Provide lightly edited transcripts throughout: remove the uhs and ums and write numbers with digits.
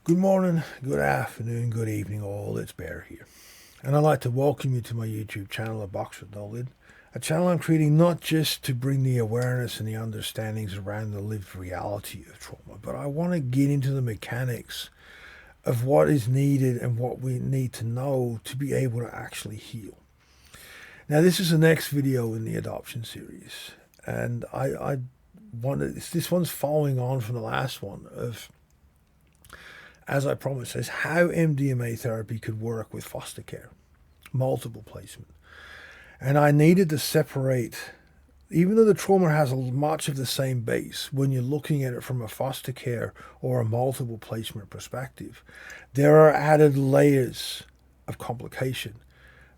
Good morning, good afternoon, good evening, all. It's Bear here. And I'd like to welcome you to my YouTube channel, aboxwithnolid, a channel I'm creating not just to bring the awareness and the understandings around the lived reality of trauma, but I want to get into the mechanics of what is needed and what we need to know to be able to actually heal. Now, this is the next video in the adoption series, and I wanted this one's following on from the last one of, as I promised, is how MDMA therapy could work with foster care, multiple placement. And I needed to separate, even though the trauma has much of the same base, when you're looking at it from a foster care or a multiple placement perspective, there are added layers of complication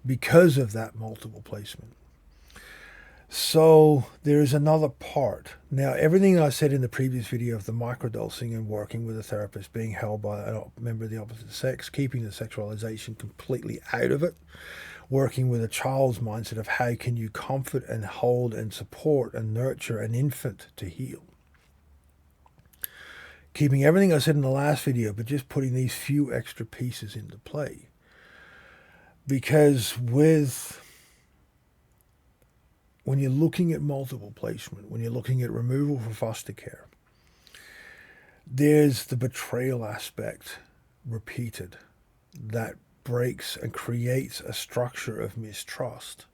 because of that multiple placement. So there is another part. Now, everything I said in the previous video of the microdosing and working with a therapist, being held by a member of the opposite sex, keeping the sexualization completely out of it, working with a child's mindset of how can you comfort and hold and support and nurture an infant to heal. Keeping everything I said in the last video, but just putting these few extra pieces into play. Because when you're looking at multiple placement, when you're looking at removal from foster care, there's the betrayal aspect repeated that breaks and creates a structure of mistrust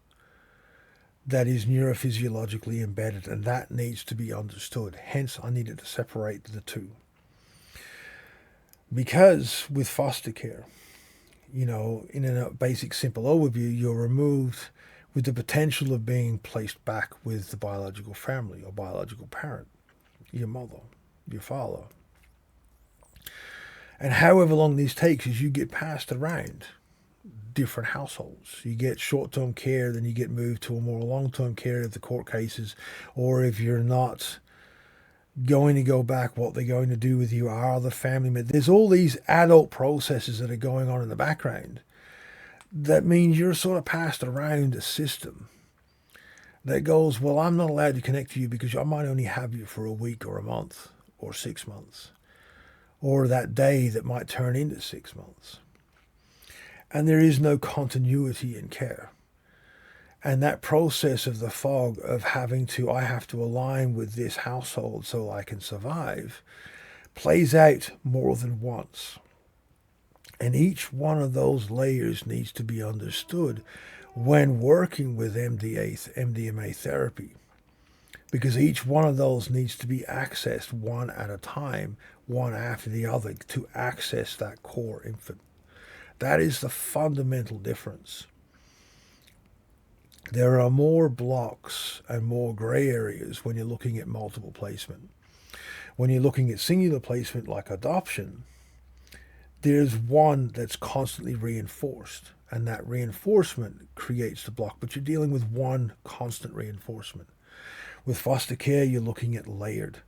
that is neurophysiologically embedded, and that needs to be understood. Hence, I needed to separate the two. Because with foster care, in a basic, simple overview, you're removed with the potential of being placed back with the biological family or biological parent, your mother, your father. And however long this takes, as you get passed around different households, you get short-term care, then you get moved to a more long-term care of the court cases, or if you're not going to go back, what they're going to do with you are the family members. There's all these adult processes that are going on in the background. That means you're sort of passed around a system that goes, well, I'm not allowed to connect to you because I might only have you for a week or a month or 6 months, or that day that might turn into 6 months. And there is no continuity in care. And that process of the fog of I have to align with this household so I can survive, plays out more than once. And each one of those layers needs to be understood when working with MDMA therapy, because each one of those needs to be accessed one at a time, one after the other, to access that core infant. That is the fundamental difference. There are more blocks and more gray areas when you're looking at multiple placement. When you're looking at singular placement like adoption, there's one that's constantly reinforced, and that reinforcement creates the block, but you're dealing with one constant reinforcement. With foster care, you're looking at layered,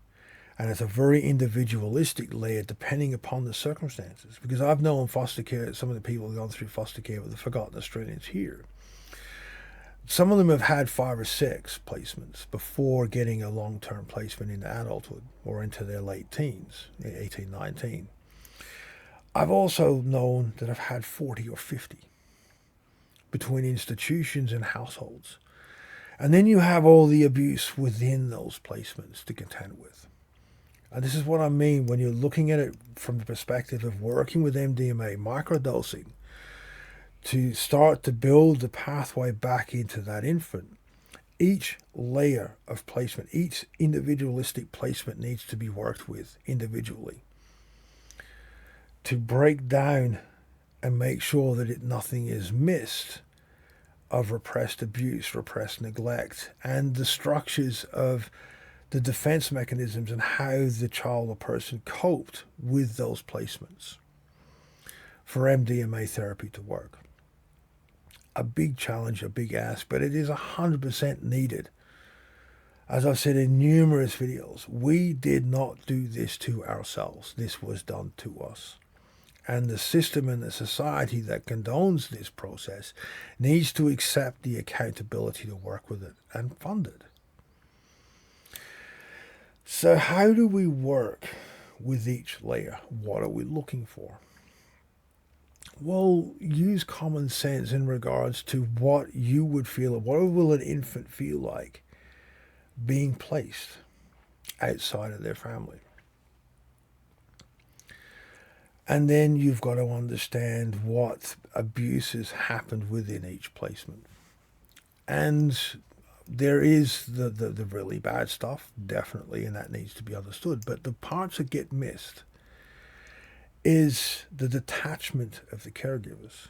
and it's a very individualistic layer depending upon the circumstances, because I've known foster care, some of the people who've gone through foster care with the Forgotten Australians here, some of them have had 5 or 6 placements before getting a long-term placement into adulthood or into their late teens, 18, 19. I've also known that I've had 40 or 50 between institutions and households. And then you have all the abuse within those placements to contend with. And this is what I mean when you're looking at it from the perspective of working with MDMA, microdosing, to start to build the pathway back into that infant. Each layer of placement, each individualistic placement needs to be worked with individually, to break down and make sure that nothing is missed of repressed abuse, repressed neglect, and the structures of the defense mechanisms and how the child or person coped with those placements for MDMA therapy to work. A big challenge, a big ask, but it is 100% needed. As I've said in numerous videos, we did not do this to ourselves. This was done to us. And the system and the society that condones this process needs to accept the accountability to work with it and fund it. So how do we work with each layer. What are we looking for? Well, use common sense in regards to what you would feel, what will an infant feel like being placed outside of their family. And then you've got to understand what abuses happened within each placement. And there is the really bad stuff, definitely, and that needs to be understood. But the parts that get missed is the detachment of the caregivers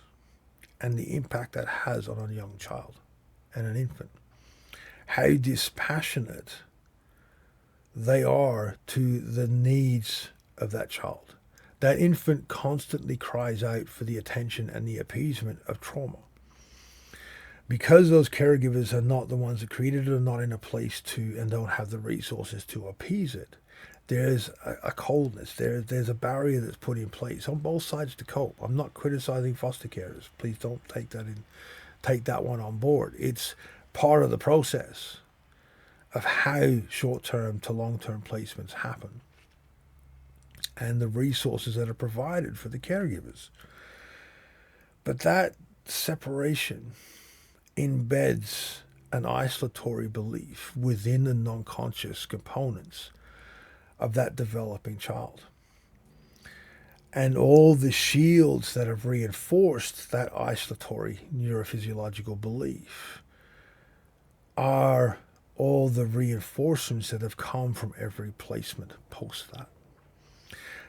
and the impact that has on a young child and an infant. How dispassionate they are to the needs of that child. That infant constantly cries out for the attention and the appeasement of trauma. Because those caregivers are not the ones that created it, are not in a place to and don't have the resources to appease it, there's a coldness, there's a barrier that's put in place on both sides to cope. I'm not criticizing foster carers. Please don't take that one on board. It's part of the process of how short-term to long-term placements happen and the resources that are provided for the caregivers. But that separation embeds an isolatory belief within the non-conscious components of that developing child. And all the shields that have reinforced that isolatory neurophysiological belief are all the reinforcements that have come from every placement post that.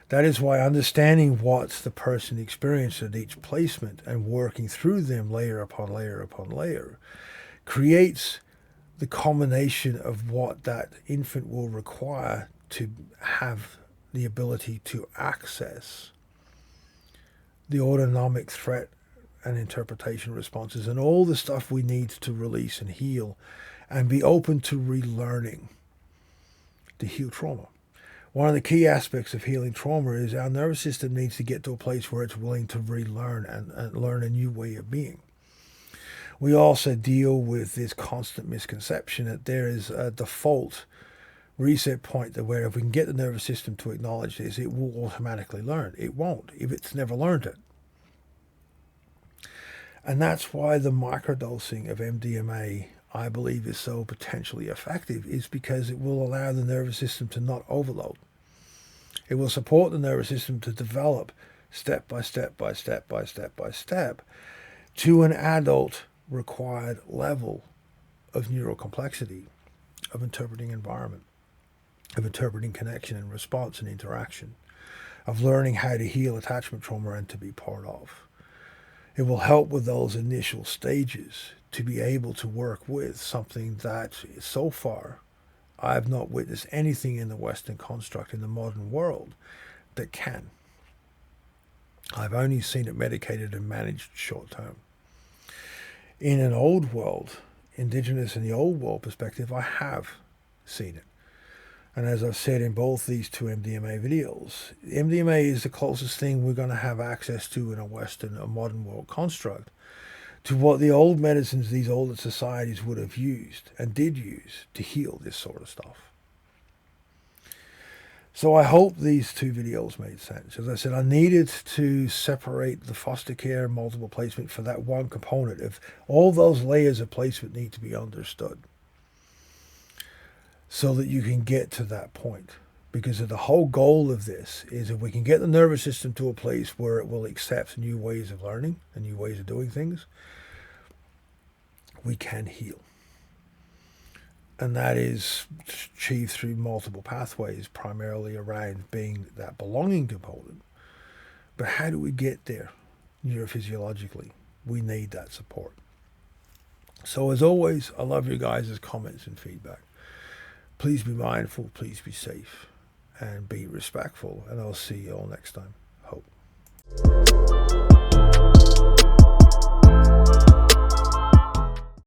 That is why understanding what the person experienced at each placement and working through them layer upon layer upon layer creates the combination of what that infant will require to have the ability to access the autonomic threat and interpretation responses and all the stuff we need to release and heal and be open to relearning to heal trauma. One of the key aspects of healing trauma is our nervous system needs to get to a place where it's willing to relearn and learn a new way of being. We also deal with this constant misconception that there is a default reset point that where if we can get the nervous system to acknowledge this, it will automatically learn. It won't if it's never learned it. And that's why the microdosing of MDMA, I believe, is so potentially effective, is because it will allow the nervous system to not overload. It will support the nervous system to develop step by step by step by step by step to an adult required level of neural complexity, of interpreting environment, of interpreting connection and response and interaction, of learning how to heal attachment trauma and to be part of. It will help with those initial stages to be able to work with something that so far I have not witnessed anything in the Western construct in the modern world that can. I've only seen it medicated and managed short term. In an old world, indigenous in the old world perspective, I have seen it. And as I've said in both these two MDMA videos, MDMA is the closest thing we're going to have access to in a Western, a modern world construct to what the old medicines these older societies would have used and did use to heal this sort of stuff. So I hope these two videos made sense. As I said, I needed to separate the foster care multiple placement for that one component of all those layers of placement need to be understood so that you can get to that point. Because the whole goal of this is if we can get the nervous system to a place where it will accept new ways of learning and new ways of doing things, we can heal. And that is achieved through multiple pathways, primarily around being that belonging component. But how do we get there neurophysiologically? We need that support. So as always, I love you guys' comments and feedback. Please be mindful, please be safe, and be respectful. And I'll see you all next time. Hope.